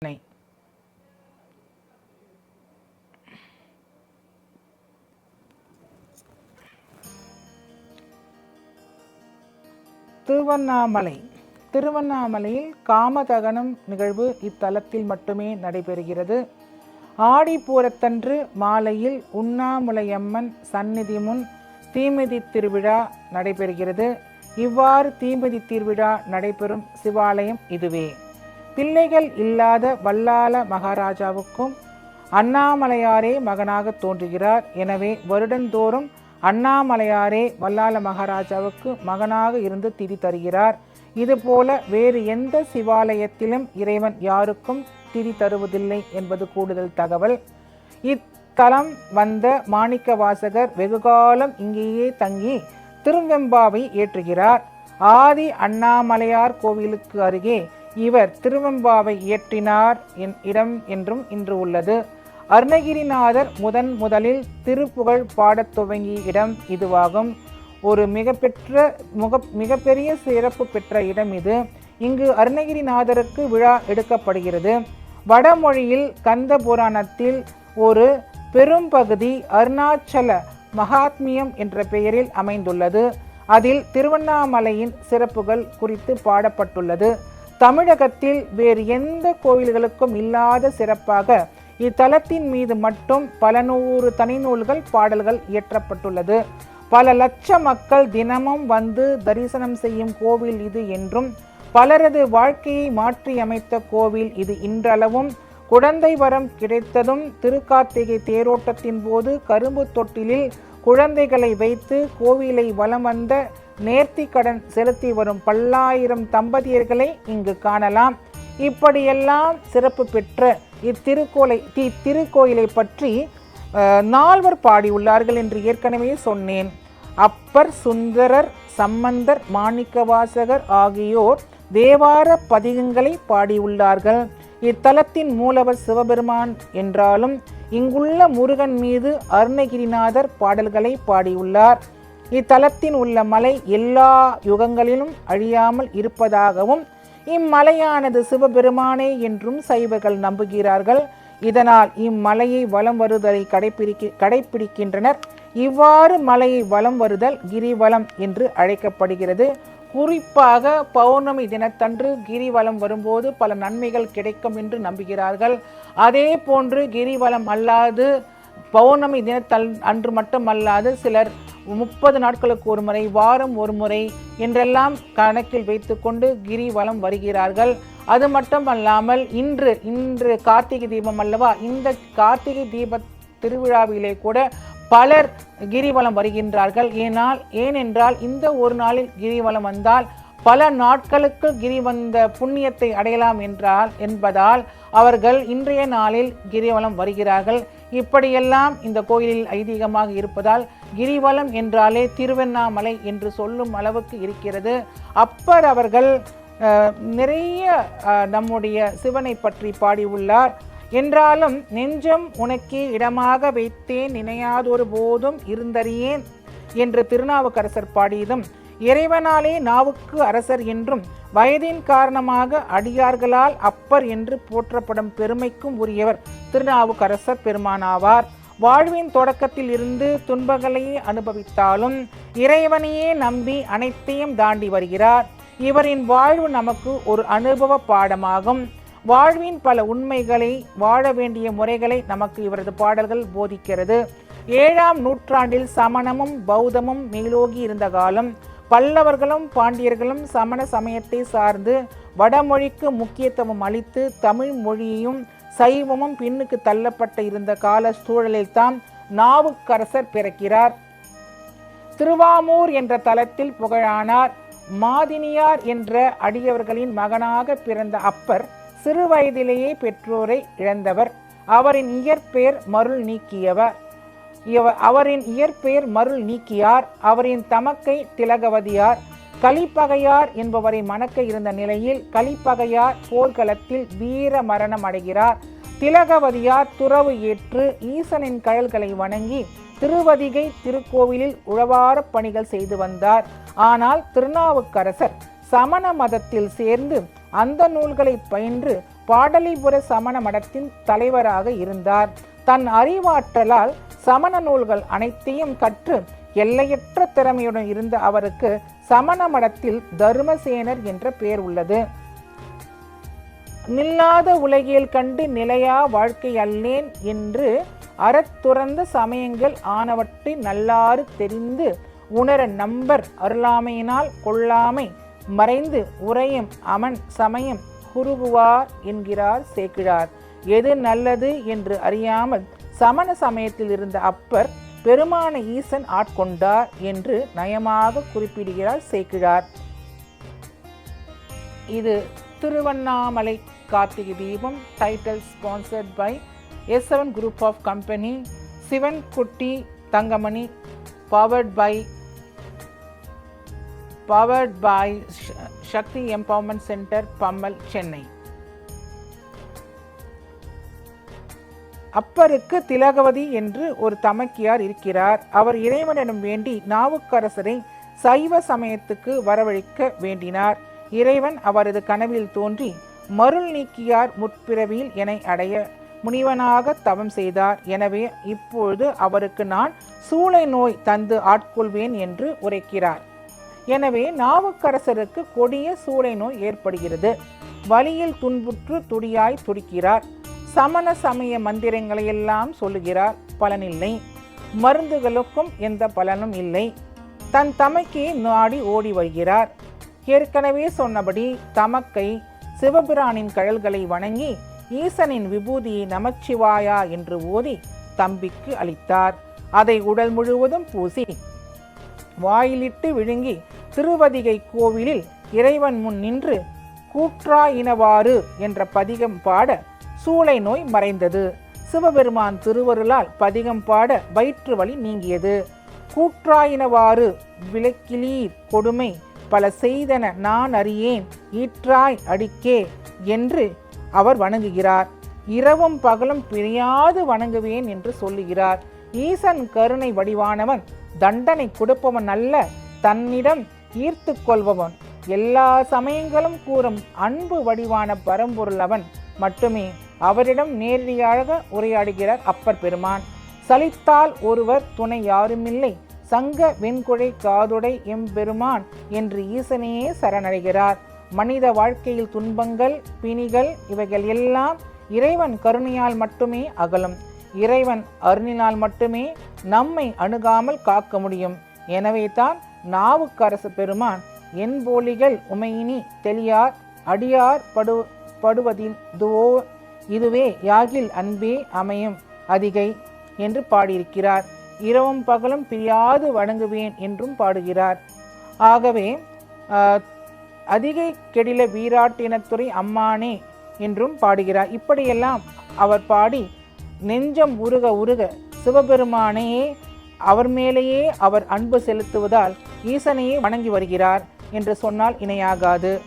சென்னை. திருவண்ணாமலையில் காமதகனம் நிகழ்வு இத்தலத்தில் மட்டுமே நடைபெறுகிறது. ஆடிப்பூரத்தன்று மாலையில் உண்ணாமுலையம்மன் சந்நிதி முன் தீமிதி திருவிழா நடைபெறுகிறது. இவ்வாறு தீமிதி திருவிழா நடைபெறும் சிவாலயம் இதுவே. பிள்ளைகள் இல்லாத வல்லால மகாராஜாவுக்கும் அண்ணாமலையாரே மகனாக தோன்றுகிறார். எனவே வருடந்தோறும் அண்ணாமலையாரே வல்லால மகாராஜாவுக்கு மகனாக இருந்து திதி தருகிறார். இதுபோல வேறு எந்த சிவாலயத்திலும் இறைவன் யாருக்கும் திதி தருவதில்லை என்பது கூடுதல் தகவல். இத்தலம் வந்த மாணிக்க வாசகர் வெகுகாலம் இங்கேயே தங்கி திருவெம்பாவை ஏற்றுகிறார். ஆதி அண்ணாமலையார் கோவிலுக்கு அருகே இவர் திருவெம்பாவை இயற்றினார் இடம் என்றும் இன்று உள்ளது. அருணகிரிநாதர் முதலில் திருப்புகழ் பாடத் துவங்கிய இடம் இதுவாகும். ஒரு மிகப்பெரிய சிறப்பு பெற்ற இடம் இது. இங்கு அருணகிரிநாதருக்கு விழா எடுக்கப்படுகிறது. வடமொழியில் கந்த புராணத்தில் ஒரு பெரும் பகுதி அருணாச்சல மகாத்மியம் என்ற பெயரில் அமைந்துள்ளது. அதில் திருவண்ணாமலையின் சிறப்புகள் குறித்து பாடப்பட்டுள்ளது. தமிழகத்தில் வேறு எந்த கோவில்களுக்கும் இல்லாத சிறப்பாக இத்தலத்தின் மீது மட்டும் பல நூறு தனிநூல்கள் பாடல்கள் இயற்றப்பட்டுள்ளது. பல லட்ச மக்கள் தினமும் வந்து தரிசனம் செய்யும் கோவில் இது என்றும், பலரது வாழ்க்கையை மாற்றி அமைத்த கோவில் இது இன்றளவும். குழந்தை வரம் கிடைத்ததும் திருக்கார்த்திகை தேரோட்டத்தின் போது கரும்பு தொட்டிலில் குழந்தைகளை வைத்து கோவிலை வலம் வந்த நேர்த்தி கடன் செலுத்தி வரும் பல்லாயிரம் தம்பதியர்களை இங்கு காணலாம். இப்படியெல்லாம் சிறப்பு பெற்ற இத்திருக்கோயிலை பற்றி நால்வர் பாடியுள்ளார்கள் என்று ஏற்கனவே சொன்னேன். அப்பர், சுந்தரர், சம்பந்தர், மாணிக்கவாசகர் ஆகியோர் தேவார பதிகங்களை பாடியுள்ளார்கள். இத்தலத்தின் மூலவர் சிவபெருமான் என்றாலும் இங்குள்ள முருகன் மீது அருணகிரிநாதர் பாடல்களை பாடியுள்ளார். இத்தலத்தின் உள்ள மலை எல்லா யுகங்களிலும் அழியாமல் இருப்பதாகவும் இம்மலையானது சிவபெருமானே என்றும் சைவர்கள் நம்புகிறார்கள். இதனால் இம்மலையை வலம் வருதலை கடைபிடிக்கின்றனர். இவ்வாறு மலையை வலம் வருதல் கிரிவலம் என்று அழைக்கப்படுகிறது. குறிப்பாக பௌர்ணமி தினத்தன்று கிரிவலம் வரும்போது பல நன்மைகள் கிடைக்கும் என்று நம்புகிறார்கள். அதே போன்று கிரிவலம் அல்லாது பௌர்ணமி அன்று மட்டுமல்லாது சிலர் 30 நாட்களுக்கு ஒரு முறை, வாரம் ஒரு முறை என்றெல்லாம் கணக்கில் வைத்துக்கொண்டு கிரிவலம் வருகிறார்கள். அது மட்டுமல்லாமல் இன்று கார்த்திகை தீபம் அல்லவா, இந்த கார்த்திகை தீப திருவிழாவிலே கூட பலர் கிரிவலம் வருகின்றார்கள். ஏனென்றால் இந்த ஒரு நாளில் கிரிவலம் வந்தால் பல நாட்களுக்கு கிரி வந்த புண்ணியத்தை அடையலாம் என்பதால் அவர்கள் இன்றைய நாளில் கிரிவலம் வருகிறார்கள். இப்படியெல்லாம் இந்த கோயிலில் ஐதீகமாக இருப்பதால் கிரிவலம் என்றாலே திருவண்ணாமலை என்று சொல்லும் அளவுக்கு இருக்கிறது. அப்பர் அவர்கள் நிறைய நம்முடைய சிவனை பற்றி பாடியுள்ளார். என்றாலும் நெஞ்சம் உனக்கே இடமாக வைத்தேன் நினையாதொரு போதும் இருந்தறியேன் என்று திருநாவுக்கரசர் பாடியதும், இறைவனாலே நாவுக்கு அரசர் என்றும் வயதின் காரணமாக அடியார்களால் அப்பர் என்று போற்றப்படும் பெருமைக்கும் உரியவர் திருநாவுக்கரசர் பெருமானாவார். வாழ்வின் தொடக்கத்தில் இருந்து துன்பங்களையே அனுபவித்தாலும் இறைவனையே நம்பி அனைத்தையும் தாண்டி வருகிறார். இவரின் வாழ்வு நமக்கு ஒரு அனுபவ பாடமாகும். வாழ்வின் பல உண்மைகளை, வாழ வேண்டிய முறைகளை நமக்கு இவரது பாடல்கள் போதிக்கிறது. 7ஆம் நூற்றாண்டில் சமணமும் பௌத்தமும் மேலோகி இருந்த காலம். பல்லவர்களும் பாண்டியர்களும் சமண சமயத்தை சார்ந்து வடமொழிக்கு முக்கியத்துவம் அளித்து தமிழ் மொழியையும் சைவமும் பின்னுக்கு தள்ளப்பட்ட இருந்த கால சூழலில்தான் நாவுக்கரசர் பிறக்கிறார். திருவாமூர் என்ற தலத்தில் புகழானார். மாதினியார் என்ற அடியவர்களின் மகனாக பிறந்த அப்பர் சிறு வயதிலேயே பெற்றோரை இழந்தவர். அவரின் இயற்பெயர் மருள் நீக்கியார். அவரின் தமக்கை திலகவதியார். கலிப்பகையார் என்பவரை மணக்க இருந்த நிலையில் கலிப்பகையார் போர்க்களத்தில் வீர மரணம் அடைகிறார். திலகவதியார் துறவு ஏற்று ஈசனின் கயல்களை வணங்கி திருவதிகை திருக்கோவிலில் உழவார பணிகள் செய்து வந்தார். ஆனால் திருநாவுக்கரசர் சமண மதத்தில் சேர்ந்து அந்த நூல்களை பயின்று பாடலிபுர சமண மடத்தின் தலைவராக இருந்தார். தன் அறிவாற்றலால் சமண நூல்கள் அனைத்தையும் கற்று எல்லையற்ற திறமையுடன் இருந்த அவருக்கு சமண மடத்தில் தர்மசேனர் என்ற பெயர் உள்ளது. நில்லாத உலகியல் கண்டு நிலையா வாழ்க்கை அல்லேன் என்று அறத்துறந்த சமயங்கள் ஆனவற்றை நல்லாறு தெரிந்து உணர நம்பர் அருளாமையினால் கொள்ளாமை மறைந்து உரையும் அமன் சமயம் குறுகுவார் என்கிறார் சேக்கிழார். எது நல்லது என்று அறியாமல் சமண சமயத்தில் இருந்த அப்பர் பெருமான ஈசன் ஆட்கொண்டார் என்று நயமாக குறிப்பிடுகிறார் சேக்கிழார். இது Tiruvannamalai Karthigai Deepam. Title sponsored by S7 Group of Company, Sivan Kutty Thangamani, powered by Sakthi empowerment centre, Pammal, Chennai. அப்பருக்கு திலகவதி என்று ஒரு தமக்கியார் இருக்கிறார். அவர் இறைவனிடம் வேண்டி நாவுக்கரசரை சைவ சமயத்துக்கு வரவழைக்க வேண்டினார். இறைவன் அவரது கனவில் தோன்றி மருள் நீக்கியார் முற்பிறவியில் என்னை அடைய முனிவனாக தவம் செய்தார். எனவே இப்பொழுது அவருக்கு நான் சூளை நோய் தந்து ஆட்கொள்வேன் என்று உரைக்கிறார். எனவே நாவுக்கரசருக்கு கொடிய சூளை நோய் ஏற்படுகிறது. வலியில் துன்புற்று துடியாய் துடிக்கிறார். சமண சமய மந்திரங்களை எல்லாம் சொல்லுகிறார். பலனில்லை. மருந்துகளுக்கும் எந்த பலனும் இல்லை. தன் தமக்கை நாடி ஓடி வருகிறார். ஏற்கனவே சொன்னபடி தமக்கை சிவபிரானின் கழல்களை வணங்கி ஈசனின் விபூதியை நமச்சிவாயா என்று ஓதி தம்பிக்கு அளித்தார். அதை உடல் முழுவதும் பூசி வாயிலிட்டு விழுங்கி திருவதிகை கோவிலில் இறைவன் முன் நின்று கூற்றாயினவாறு என்ற பதிகம் பாட சூளை நோய் மறைந்தது. சிவபெருமான் திருவருளால் பதிகம் பாட வயிற்று வலி நீங்கியது. கூற்றாயினவாறு விளக்கிலீர் கொடுமை பல செய்தன நான் அறியேன் ஈற்றாய் அடிக்கே என்று அவர் வணங்குகிறார். இரவும் பகலும் பிரியாது வணங்குவேன் என்று சொல்லுகிறார். ஈசன் கருணை வடிவானவன், தண்டனை கொடுப்பவன் அல்ல, தன்னிடம் ஈர்த்து கொள்பவன், எல்லா சமயங்களும் கூறும் அன்பு வடிவான பரம்பொருள் அவன் மட்டுமே. அவரிடம் நேரடியாக உரையாடுகிறார் அப்பர் பெருமான். சலித்தால் ஒருவர் துணை யாருமில்லை, சங்க வெண்குழை காதுடை எம்பெருமான் என்று ஈசனையே சரணடைகிறார். மனித வாழ்க்கையில் துன்பங்கள் பிணிகள் இவைகள் எல்லாம் இறைவன் கருணையால் மட்டுமே அகலும். இறைவன் அருணினால் மட்டுமே நம்மை அணுகாமல் காக்க முடியும். எனவே தான் நாவுக்கரசு பெருமான் என் போலிகள் உமையினி தெளியார் அடியார் படுவதில் இதுவே யாகில் அன்பே அமையும் அதிகை என்று பாடியிருக்கிறார். இரவும் பகலும் பிரியாது வணங்குவேன் என்றும் பாடுகிறார். ஆகவே அதிகை கெடில வீராட்டினத்துறை அம்மானே என்றும் பாடுகிறார். இப்படியெல்லாம் அவர் பாடி நெஞ்சம் உருக உருக சிவபெருமானையே அவர் மேலேயே அவர் அன்பு செலுத்துவதால் ஈசனையே வணங்கி வருகிறார் என்று சொன்னால் இணையாகாது.